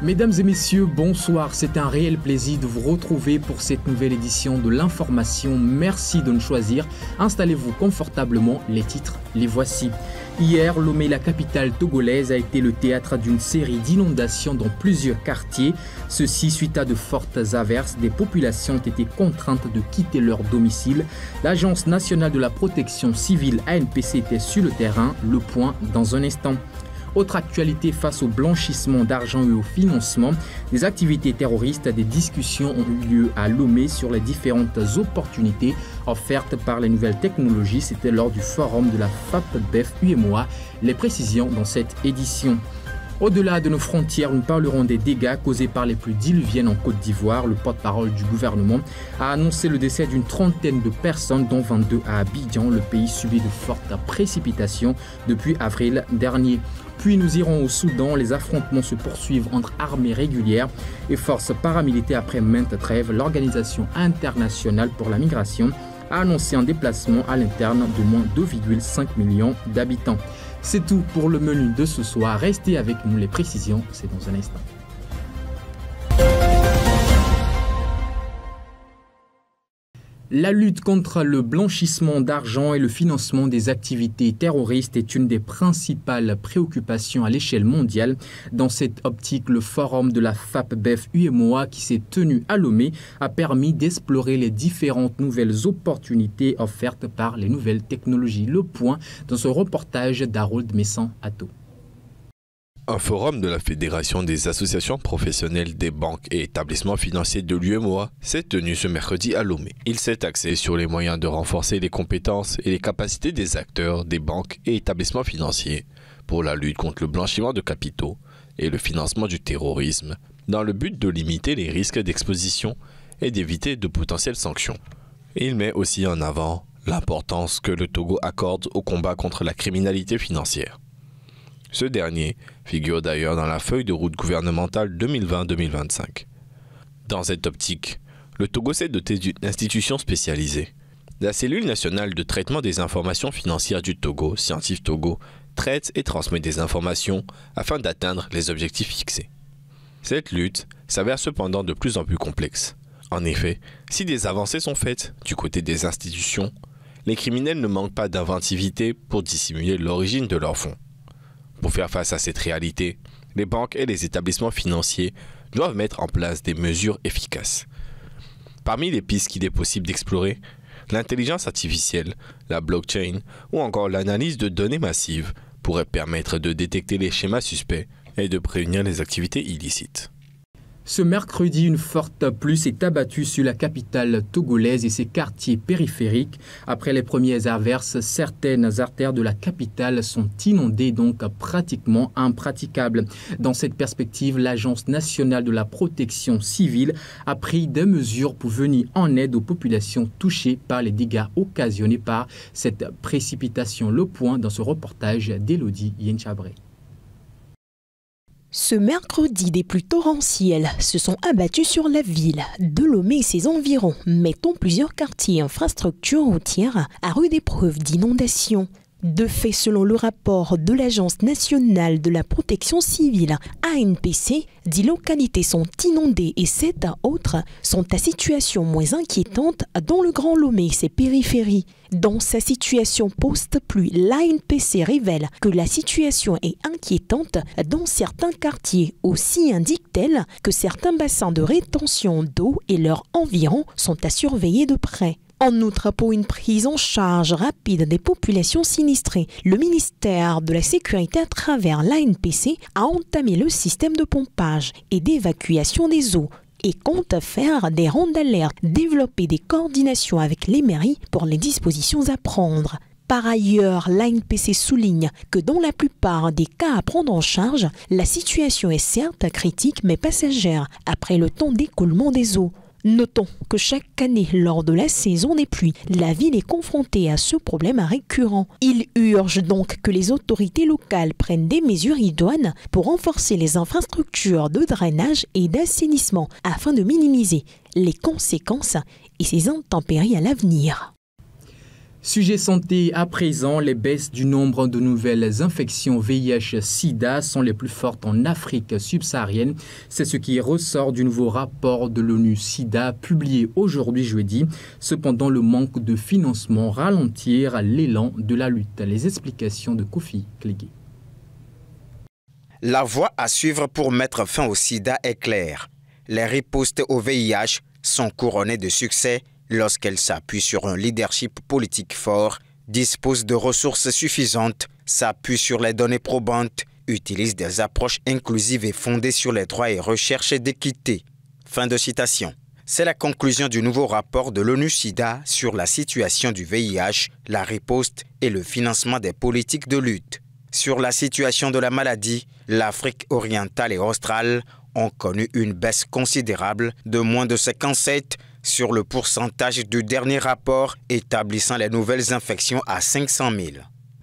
Mesdames et messieurs, bonsoir. C'est un réel plaisir de vous retrouver pour cette nouvelle édition de l'information. Merci de nous choisir. Installez-vous confortablement. Les titres, les voici. Hier, Lomé, la capitale togolaise, a été le théâtre d'une série d'inondations dans plusieurs quartiers. Ceci suite à de fortes averses. Des populations ont été contraintes de quitter leur domicile. L'Agence nationale de la protection civile ANPC était sur le terrain. Le point dans un instant. Autre actualité face au blanchissement d'argent et au financement des activités terroristes, des discussions ont eu lieu à Lomé sur les différentes opportunités offertes par les nouvelles technologies. C'était lors du forum de la FAPBEF UEMOA. Les précisions dans cette édition. Au-delà de nos frontières, nous parlerons des dégâts causés par les pluies diluviennes en Côte d'Ivoire. Le porte-parole du gouvernement a annoncé le décès d'une trentaine de personnes, dont 22 à Abidjan. Le pays subit de fortes précipitations depuis avril dernier. Puis nous irons au Soudan. Les affrontements se poursuivent entre armées régulières et forces paramilitaires après maintes trêves. L'Organisation internationale pour la migration a annoncé un déplacement à l'interne de moins 2,5 millions d'habitants. C'est tout pour le menu de ce soir. Restez avec nous, les précisions, c'est dans un instant. La lutte contre le blanchissement d'argent et le financement des activités terroristes est une des principales préoccupations à l'échelle mondiale. Dans cette optique, le forum de la FAPBEF UEMOA qui s'est tenu à Lomé a permis d'explorer les différentes nouvelles opportunités offertes par les nouvelles technologies. Le point dans ce reportage d'Harold Messan-Atto. Un forum de la Fédération des associations professionnelles des banques et établissements financiers de l'UEMOA s'est tenu ce mercredi à Lomé. Il s'est axé sur les moyens de renforcer les compétences et les capacités des acteurs des banques et établissements financiers pour la lutte contre le blanchiment de capitaux et le financement du terrorisme, dans le but de limiter les risques d'exposition et d'éviter de potentielles sanctions. Il met aussi en avant l'importance que le Togo accorde au combat contre la criminalité financière. Ce dernier figure d'ailleurs dans la feuille de route gouvernementale 2020-2025. Dans cette optique, le Togo s'est doté d'une institution spécialisée. La cellule nationale de traitement des informations financières du Togo, Scientif Togo, traite et transmet des informations afin d'atteindre les objectifs fixés. Cette lutte s'avère cependant de plus en plus complexe. En effet, si des avancées sont faites du côté des institutions, les criminels ne manquent pas d'inventivité pour dissimuler l'origine de leurs fonds. Pour faire face à cette réalité, les banques et les établissements financiers doivent mettre en place des mesures efficaces. Parmi les pistes qu'il est possible d'explorer, l'intelligence artificielle, la blockchain ou encore l'analyse de données massives pourraient permettre de détecter les schémas suspects et de prévenir les activités illicites. Ce mercredi, une forte pluie s'est abattue sur la capitale togolaise et ses quartiers périphériques. Après les premières averses, certaines artères de la capitale sont inondées, donc pratiquement impraticables. Dans cette perspective, l'Agence nationale de la protection civile a pris des mesures pour venir en aide aux populations touchées par les dégâts occasionnés par cette précipitation. Le point dans ce reportage d'Élodie Yenchabré. Ce mercredi, des pluies torrentielles se sont abattues sur la ville de Lomé et ses environs, mettant plusieurs quartiers et infrastructures routières à rude épreuve d'inondation. De fait, selon le rapport de l'Agence nationale de la protection civile ANPC, 10 localités sont inondées et 7 autres sont à situation moins inquiétante dans le Grand Lomé et ses périphéries. Dans sa situation post-pluie, l'ANPC révèle que la situation est inquiétante dans certains quartiers. Aussi indique-t-elle que certains bassins de rétention d'eau et leurs environs sont à surveiller de près. En outre, pour une prise en charge rapide des populations sinistrées, le ministère de la Sécurité à travers l'ANPC a entamé le système de pompage et d'évacuation des eaux et compte faire des rondes d'alerte, développer des coordinations avec les mairies pour les dispositions à prendre. Par ailleurs, l'ANPC souligne que dans la plupart des cas à prendre en charge, la situation est certes critique mais passagère après le temps d'écoulement des eaux. Notons que chaque année, lors de la saison des pluies, la ville est confrontée à ce problème récurrent. Il urge donc que les autorités locales prennent des mesures idoines pour renforcer les infrastructures de drainage et d'assainissement afin de minimiser les conséquences et ces intempéries à l'avenir. Sujet santé à présent, les baisses du nombre de nouvelles infections VIH-Sida sont les plus fortes en Afrique subsaharienne. C'est ce qui ressort du nouveau rapport de l'ONU-Sida publié aujourd'hui jeudi. Cependant, le manque de financement ralentit l'élan de la lutte. Les explications de Kofi Klégué. La voie à suivre pour mettre fin au sida est claire. Les ripostes au VIH sont couronnées de succès lorsqu'elles s'appuient sur un leadership politique fort, disposent de ressources suffisantes, s'appuient sur les données probantes, utilisent des approches inclusives et fondées sur les droits et recherches d'équité. Fin de citation. C'est la conclusion du nouveau rapport de l'ONU-Sida sur la situation du VIH, la riposte et le financement des politiques de lutte. Sur la situation de la maladie, l'Afrique orientale et australe ont connu une baisse considérable de moins de 57 sur le pourcentage du dernier rapport établissant les nouvelles infections à 500 000.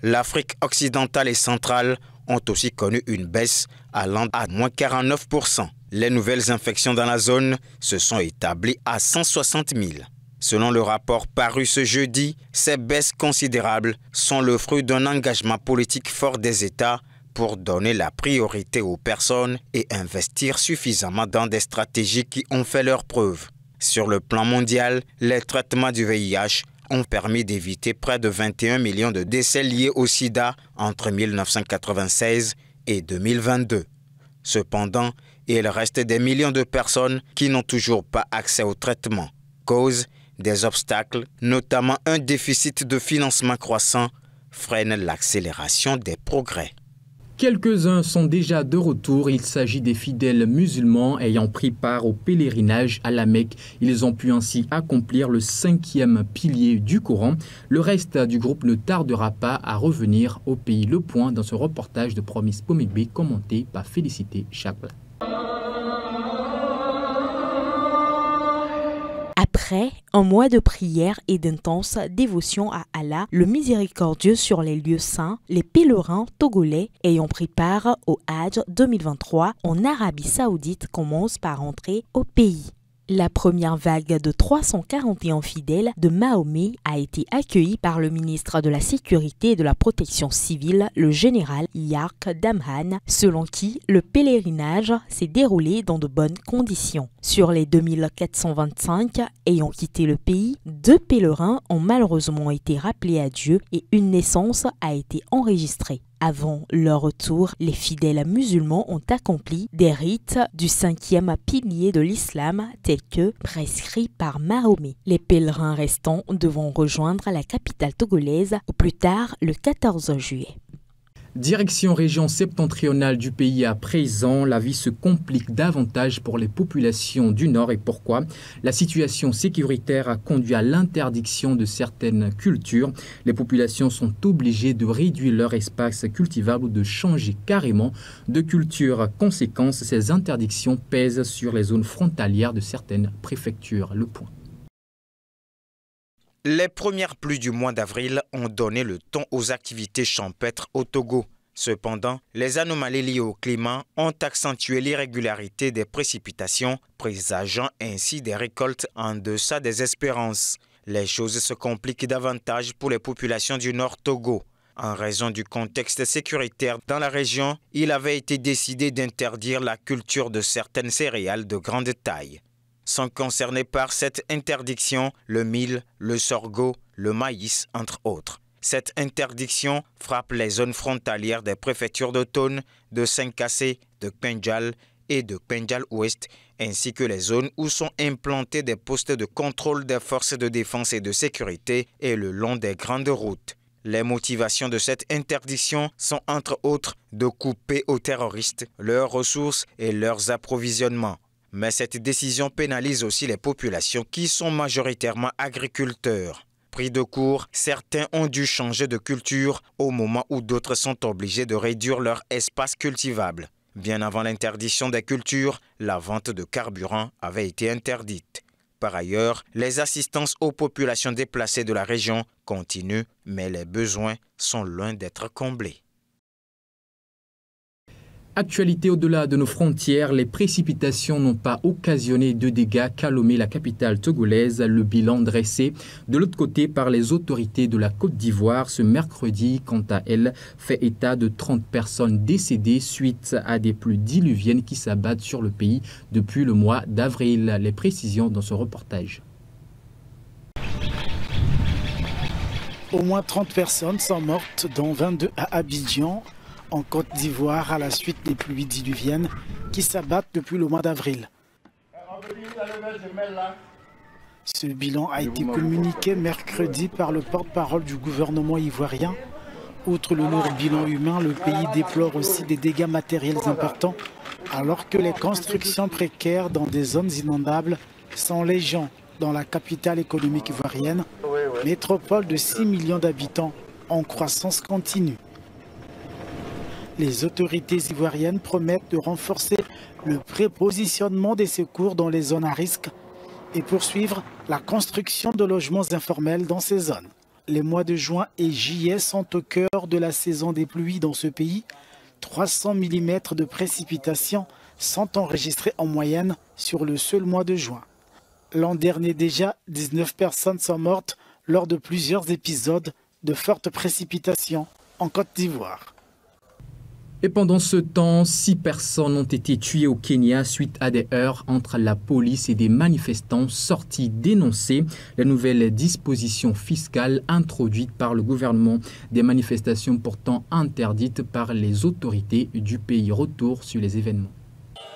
L'Afrique occidentale et centrale ont aussi connu une baisse allant à moins 49%. Les nouvelles infections dans la zone se sont établies à 160 000. Selon le rapport paru ce jeudi, ces baisses considérables sont le fruit d'un engagement politique fort des États pour donner la priorité aux personnes et investir suffisamment dans des stratégies qui ont fait leurs preuves. Sur le plan mondial, les traitements du VIH ont permis d'éviter près de 21 millions de décès liés au sida entre 1996 et 2022. Cependant, il reste des millions de personnes qui n'ont toujours pas accès au traitement. Cause des obstacles, notamment un déficit de financement croissant, freine l'accélération des progrès. Quelques-uns sont déjà de retour. Il s'agit des fidèles musulmans ayant pris part au pèlerinage à la Mecque. Ils ont pu ainsi accomplir le 5e pilier du Coran. Le reste du groupe ne tardera pas à revenir au pays. Le point dans ce reportage de Promise Pomegbe commenté par Félicité Chapla. Après un mois de prière et d'intense dévotion à Allah, le miséricordieux sur les lieux saints, les pèlerins togolais ayant pris part au Hajj 2023 en Arabie Saoudite commencent par entrer au pays. La première vague de 341 fidèles de Mahomet a été accueillie par le ministre de la Sécurité et de la Protection civile, le général Yark Damhan, selon qui le pèlerinage s'est déroulé dans de bonnes conditions. Sur les 2425 ayant quitté le pays, 2 pèlerins ont malheureusement été rappelés à Dieu et une naissance a été enregistrée. Avant leur retour, les fidèles musulmans ont accompli des rites du 5e pilier de l'islam tels que prescrits par Mahomet. Les pèlerins restants devront rejoindre la capitale togolaise au plus tard le 14 juillet. Direction région septentrionale du pays à présent, la vie se complique davantage pour les populations du Nord. Et pourquoi? La situation sécuritaire a conduit à l'interdiction de certaines cultures. Les populations sont obligées de réduire leur espace cultivable ou de changer carrément de culture. Conséquence, ces interdictions pèsent sur les zones frontalières de certaines préfectures. Le point. Les premières pluies du mois d'avril ont donné le ton aux activités champêtres au Togo. Cependant, les anomalies liées au climat ont accentué l'irrégularité des précipitations, présageant ainsi des récoltes en deçà des espérances. Les choses se compliquent davantage pour les populations du Nord Togo. En raison du contexte sécuritaire dans la région, il avait été décidé d'interdire la culture de certaines céréales de grande taille. Sont concernés par cette interdiction le mil, le sorgho, le maïs, entre autres. Cette interdiction frappe les zones frontalières des préfectures d'Otone, de Senkassé, de Kpenjal et de Kpenjal-Ouest, ainsi que les zones où sont implantés des postes de contrôle des forces de défense et de sécurité et le long des grandes routes. Les motivations de cette interdiction sont entre autres de couper aux terroristes leurs ressources et leurs approvisionnements. Mais cette décision pénalise aussi les populations qui sont majoritairement agriculteurs. Pris de court, certains ont dû changer de culture au moment où d'autres sont obligés de réduire leur espace cultivable. Bien avant l'interdiction des cultures, la vente de carburant avait été interdite. Par ailleurs, les assistances aux populations déplacées de la région continuent, mais les besoins sont loin d'être comblés. Actualité au-delà de nos frontières, les précipitations n'ont pas occasionné de dégâts qu'à Lomé, la capitale togolaise. Le bilan dressé de l'autre côté par les autorités de la Côte d'Ivoire ce mercredi, quant à elle, fait état de 30 personnes décédées suite à des pluies diluviennes qui s'abattent sur le pays depuis le mois d'avril. Les précisions dans ce reportage. Au moins 30 personnes sont mortes, dont 22 à Abidjan, en Côte d'Ivoire, à la suite des pluies diluviennes qui s'abattent depuis le mois d'avril. Ce bilan a été communiqué mercredi par le porte-parole du gouvernement ivoirien. Outre le lourd bilan humain, le pays déplore aussi des dégâts matériels importants, alors que les constructions précaires dans des zones inondables sont légion dans la capitale économique ivoirienne, métropole de 6 millions d'habitants en croissance continue. Les autorités ivoiriennes promettent de renforcer le prépositionnement des secours dans les zones à risque et poursuivre la construction de logements informels dans ces zones. Les mois de juin et juillet sont au cœur de la saison des pluies dans ce pays. 300 mm de précipitations sont enregistrés en moyenne sur le seul mois de juin. L'an dernier déjà, 19 personnes sont mortes lors de plusieurs épisodes de fortes précipitations en Côte d'Ivoire. Et pendant ce temps, 6 personnes ont été tuées au Kenya suite à des heurts entre la police et des manifestants sortis dénoncer les nouvelles dispositions fiscales introduites par le gouvernement. Des manifestations pourtant interdites par les autorités du pays. Retour sur les événements.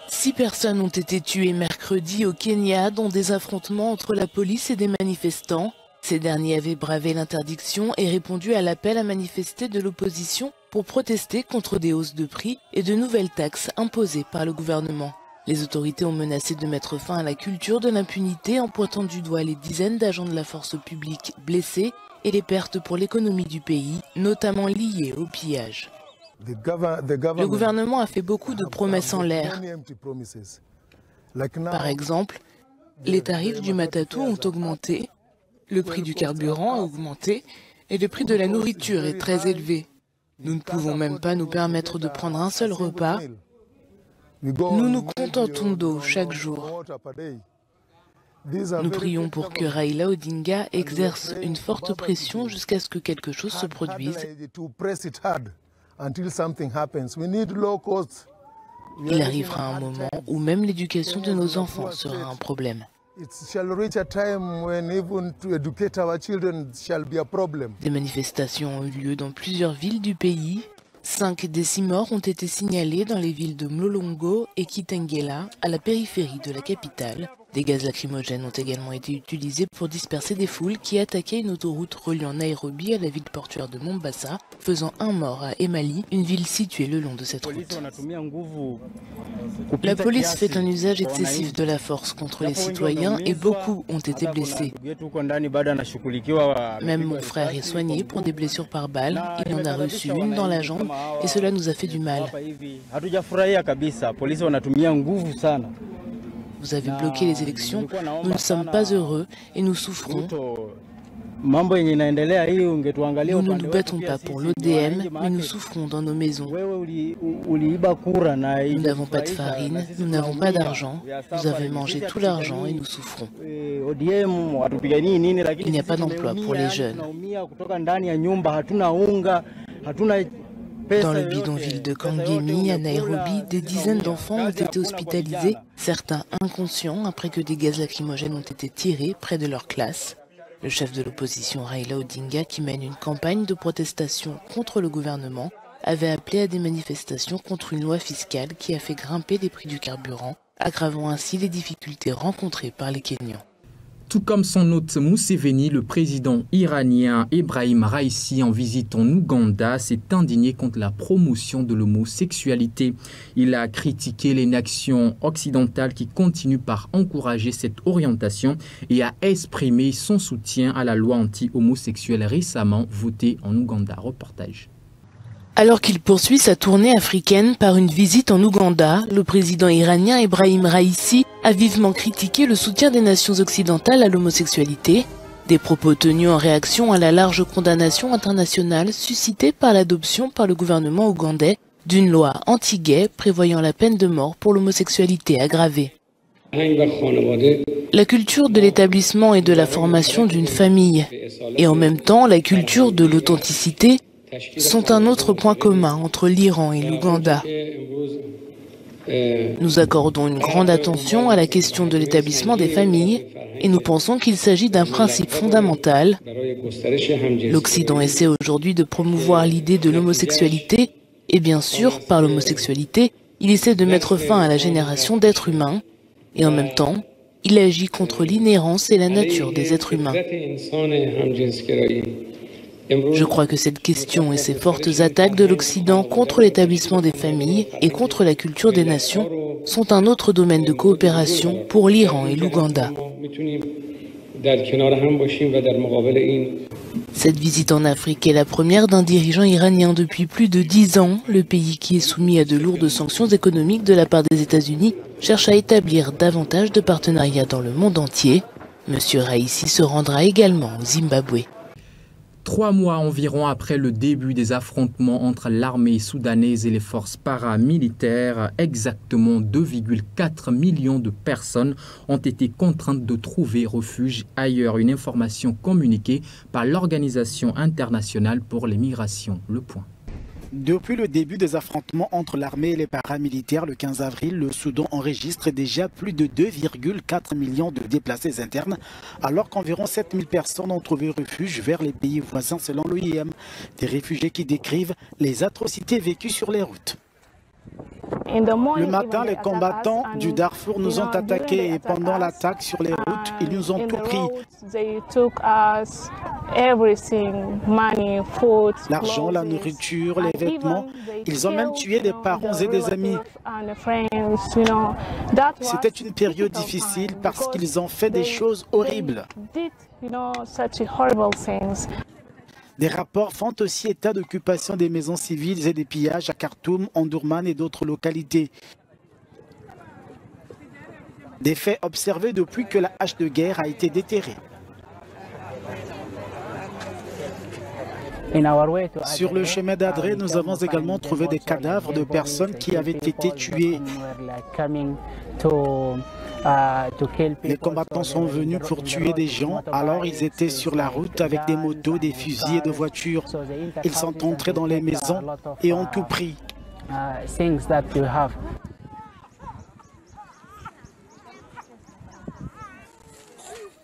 6 personnes ont été tuées mercredi au Kenya dans des affrontements entre la police et des manifestants. Ces derniers avaient bravé l'interdiction et répondu à l'appel à manifester de l'opposition pour protester contre des hausses de prix et de nouvelles taxes imposées par le gouvernement. Les autorités ont menacé de mettre fin à la culture de l'impunité en pointant du doigt les dizaines d'agents de la force publique blessés et les pertes pour l'économie du pays, notamment liées au pillage. Le gouvernement a fait beaucoup de promesses en l'air. Par exemple, les tarifs du matatu ont augmenté, le prix du carburant a augmenté et le prix de la nourriture est très élevé. Nous ne pouvons même pas nous permettre de prendre un seul repas. Nous nous contentons d'eau chaque jour. Nous prions pour que Raila Odinga exerce une forte pression jusqu'à ce que quelque chose se produise. Il arrivera un moment où même l'éducation de nos enfants sera un problème. Des manifestations ont eu lieu dans plusieurs villes du pays. 5 des 6 morts ont été signalés dans les villes de Mlolongo et Kitengela, à la périphérie de la capitale. Des gaz lacrymogènes ont également été utilisés pour disperser des foules qui attaquaient une autoroute reliant Nairobi à la ville portuaire de Mombasa, faisant un mort à Emali, une ville située le long de cette route. La police fait un usage excessif de la force contre les citoyens et beaucoup ont été blessés. Même mon frère est soigné pour des blessures par balle. Il en a reçu une dans la jambe et cela nous a fait du mal. Vous avez bloqué les élections, nous ne sommes pas heureux et nous souffrons. Nous ne nous battons pas pour l'ODM, mais nous souffrons dans nos maisons. Nous n'avons pas de farine, nous n'avons pas d'argent. Vous avez mangé tout l'argent et nous souffrons. Il n'y a pas d'emploi pour les jeunes. Dans le bidonville de Kangemi, à Nairobi, des dizaines d'enfants ont été hospitalisés, certains inconscients après que des gaz lacrymogènes ont été tirés près de leur classe. Le chef de l'opposition Raila Odinga, qui mène une campagne de protestation contre le gouvernement, avait appelé à des manifestations contre une loi fiscale qui a fait grimper les prix du carburant, aggravant ainsi les difficultés rencontrées par les Kenyans. Tout comme son hôte Museveni, le président iranien Ebrahim Raïssi, en visite en Ouganda, s'est indigné contre la promotion de l'homosexualité. Il a critiqué les nations occidentales qui continuent par encourager cette orientation et a exprimé son soutien à la loi anti-homosexuelle récemment votée en Ouganda. Reportage. Alors qu'il poursuit sa tournée africaine par une visite en Ouganda, le président iranien Ebrahim Raïssi a vivement critiqué le soutien des nations occidentales à l'homosexualité, des propos tenus en réaction à la large condamnation internationale suscitée par l'adoption par le gouvernement ougandais d'une loi anti-gay prévoyant la peine de mort pour l'homosexualité aggravée. La culture de l'établissement et de la formation d'une famille, et en même temps la culture de l'authenticité, sont un autre point commun entre l'Iran et l'Ouganda. Nous accordons une grande attention à la question de l'établissement des familles et nous pensons qu'il s'agit d'un principe fondamental. L'Occident essaie aujourd'hui de promouvoir l'idée de l'homosexualité et bien sûr, par l'homosexualité, il essaie de mettre fin à la génération d'êtres humains et en même temps, il agit contre l'inhérence et la nature des êtres humains. Je crois que cette question et ces fortes attaques de l'Occident contre l'établissement des familles et contre la culture des nations sont un autre domaine de coopération pour l'Iran et l'Ouganda. Cette visite en Afrique est la première d'un dirigeant iranien depuis plus de 10 ans. Le pays, qui est soumis à de lourdes sanctions économiques de la part des États-Unis, cherche à établir davantage de partenariats dans le monde entier. M. Raïssi se rendra également au Zimbabwe. 3 mois environ après le début des affrontements entre l'armée soudanaise et les forces paramilitaires, exactement 2,4 millions de personnes ont été contraintes de trouver refuge ailleurs. Une information communiquée par l'Organisation internationale pour les migrations. Le point. Depuis le début des affrontements entre l'armée et les paramilitaires le 15 avril, le Soudan enregistre déjà plus de 2,4 millions de déplacés internes, alors qu'environ 7000 personnes ont trouvé refuge vers les pays voisins selon l'OIM. Des réfugiés qui décrivent les atrocités vécues sur les routes. Le matin, les combattants du Darfour nous ont attaqués et pendant l'attaque sur les routes, ils nous ont tout pris. L'argent, la nourriture, les vêtements. Ils ont même tué des parents et des amis. C'était une période difficile parce qu'ils ont fait des choses horribles. Des rapports font aussi état d'occupation des maisons civiles et des pillages à Khartoum, Omdurman et d'autres localités. Des faits observés depuis que la hache de guerre a été déterrée. Sur le chemin d'Adré, nous avons également trouvé des cadavres de personnes qui avaient été tuées. Les combattants sont venus pour tuer des gens, alors ils étaient sur la route avec des motos, des fusils et des voitures. Ils sont entrés dans les maisons et ont tout pris.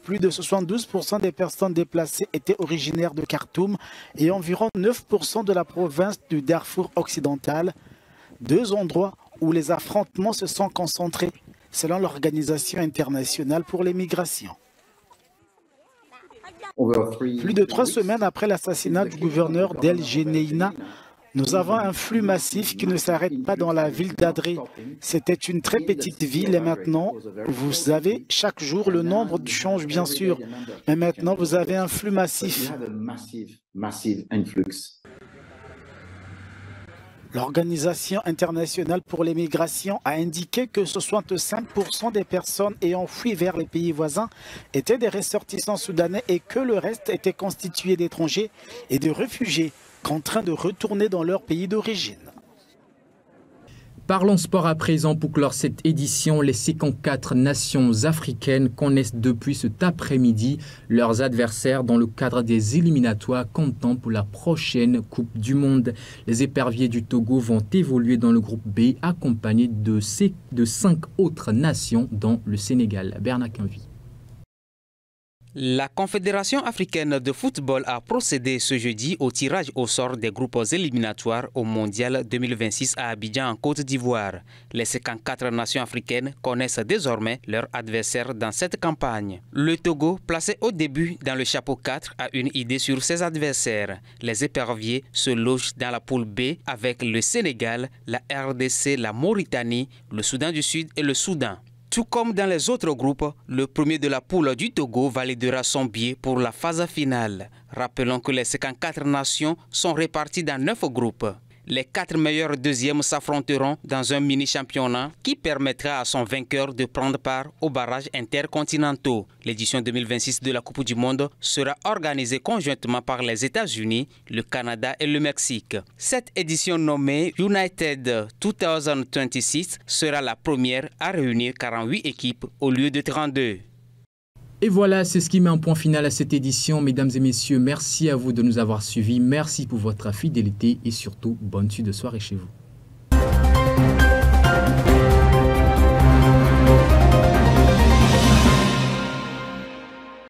Plus de 72% des personnes déplacées étaient originaires de Khartoum et environ 9% de la province du Darfour occidental, 2 endroits où les affrontements se sont concentrés, selon l'Organisation internationale pour les migrations. Plus de 3 semaines après l'assassinat du gouverneur d'El Geneina, nous avons un flux massif qui ne s'arrête pas dans la ville d'Adré. C'était une très petite ville et maintenant, vous savez, chaque jour le nombre change bien sûr. Mais maintenant, vous avez un flux massif. L'Organisation internationale pour les migrations a indiqué que 65% des personnes ayant fui vers les pays voisins étaient des ressortissants soudanais et que le reste était constitué d'étrangers et de réfugiés contraints de retourner dans leur pays d'origine. Parlons sport à présent pour clore cette édition. Les 54 nations africaines connaissent depuis cet après-midi leurs adversaires dans le cadre des éliminatoires comptant pour la prochaine Coupe du Monde. Les éperviers du Togo vont évoluer dans le groupe B accompagnés de 5 autres nations dont le Sénégal. Bernard Quinvi. La Confédération africaine de football a procédé ce jeudi au tirage au sort des groupes éliminatoires au Mondial 2026 à Abidjan en Côte d'Ivoire. Les 54 nations africaines connaissent désormais leurs adversaires dans cette campagne. Le Togo, placé au début dans le chapeau 4, a une idée sur ses adversaires. Les éperviers se logent dans la poule B avec le Sénégal, la RDC, la Mauritanie, le Soudan du Sud et le Soudan. Tout comme dans les autres groupes, le premier de la poule du Togo validera son billet pour la phase finale. Rappelons que les 54 nations sont réparties dans 9 groupes. Les 4 meilleurs deuxièmes s'affronteront dans un mini-championnat qui permettra à son vainqueur de prendre part aux barrages intercontinentaux. L'édition 2026 de la Coupe du Monde sera organisée conjointement par les États-Unis, le Canada et le Mexique. Cette édition nommée United 2026 sera la première à réunir 48 équipes au lieu de 32. Et voilà, c'est ce qui met un point final à cette édition. Mesdames et messieurs, merci à vous de nous avoir suivis. Merci pour votre fidélité et surtout, bonne suite de soirée chez vous.